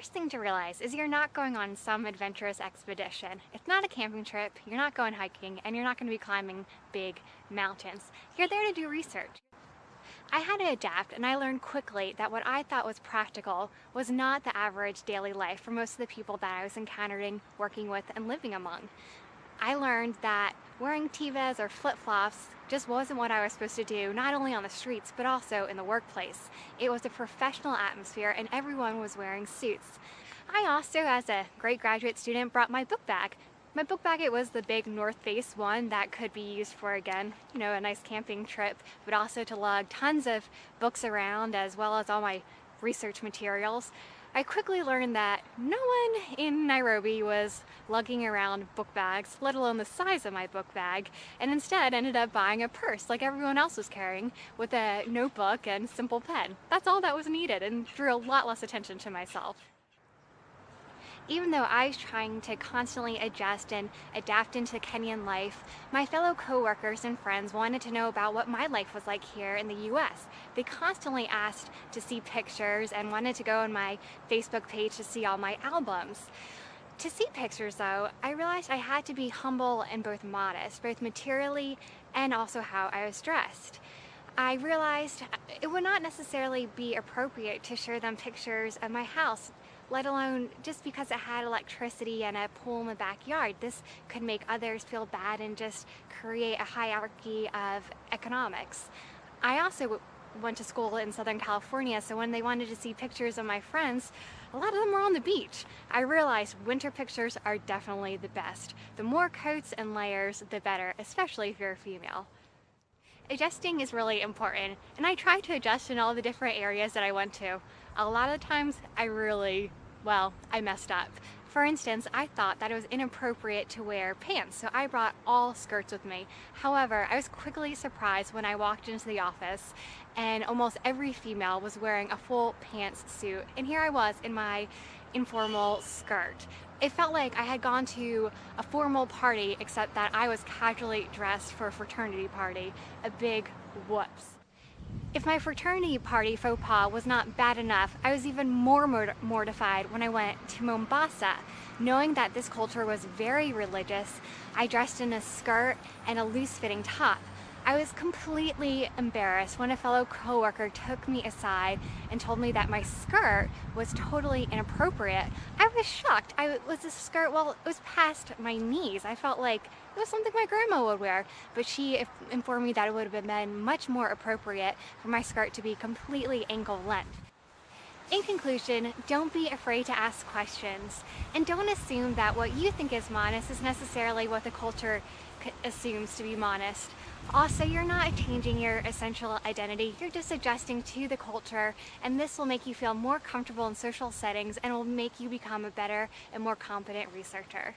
first thing to realize is you're not going on some adventurous expedition. It's not a camping trip, you're not going hiking, and you're not going to be climbing big mountains. You're there to do research. I had to adapt, and I learned quickly that what I thought was practical was not the average daily life for most of the people that I was encountering, working with, and living among. I learned that wearing Tevas or flip-flops just wasn't what I was supposed to do, not only on the streets, but also in the workplace. It was a professional atmosphere and everyone was wearing suits. I also, as a great graduate student, brought my book bag. My book bag, it was the big North Face one that could be used for, again, a nice camping trip, but also to lug tons of books around as well as all my research materials. I quickly learned that no one in Nairobi was lugging around book bags, let alone the size of my book bag, and instead ended up buying a purse like everyone else was carrying with a notebook and simple pen. That's all that was needed and drew a lot less attention to myself. Even though I was trying to constantly adjust and adapt into Kenyan life, my fellow co-workers and friends wanted to know about what my life was like here in the US. They constantly asked to see pictures and wanted to go on my Facebook page to see all my albums. To see pictures though, I realized I had to be humble and both modest, both materially and also how I was dressed. I realized it would not necessarily be appropriate to show them pictures of my house, let alone just because it had electricity and a pool in the backyard. This could make others feel bad and just create a hierarchy of economics. I also went to school in Southern California, so when they wanted to see pictures of my friends, a lot of them were on the beach. I realized winter pictures are definitely the best. The more coats and layers, the better, especially if you're a female. Adjusting is really important, and I tried to adjust in all the different areas that I went to. A lot of the times I messed up. For instance, I thought that it was inappropriate to wear pants, so I brought all skirts with me. However, I was quickly surprised when I walked into the office and almost every female was wearing a full pants suit, and here I was in my informal skirt. It felt like I had gone to a formal party, except that I was casually dressed for a fraternity party. A big whoops. If my fraternity party faux pas was not bad enough, I was even more mortified when I went to Mombasa. Knowing that this culture was very religious, I dressed in a skirt and a loose-fitting top. I was completely embarrassed when a fellow coworker took me aside and told me that my skirt was totally inappropriate. I was shocked. It was past my knees. I felt like it was something my grandma would wear, but she informed me that it would have been much more appropriate for my skirt to be completely ankle length. In conclusion, don't be afraid to ask questions, and don't assume that what you think is modest is necessarily what the culture assumes to be modest. Also, you're not changing your essential identity, you're just adjusting to the culture, and this will make you feel more comfortable in social settings and will make you become a better and more competent researcher.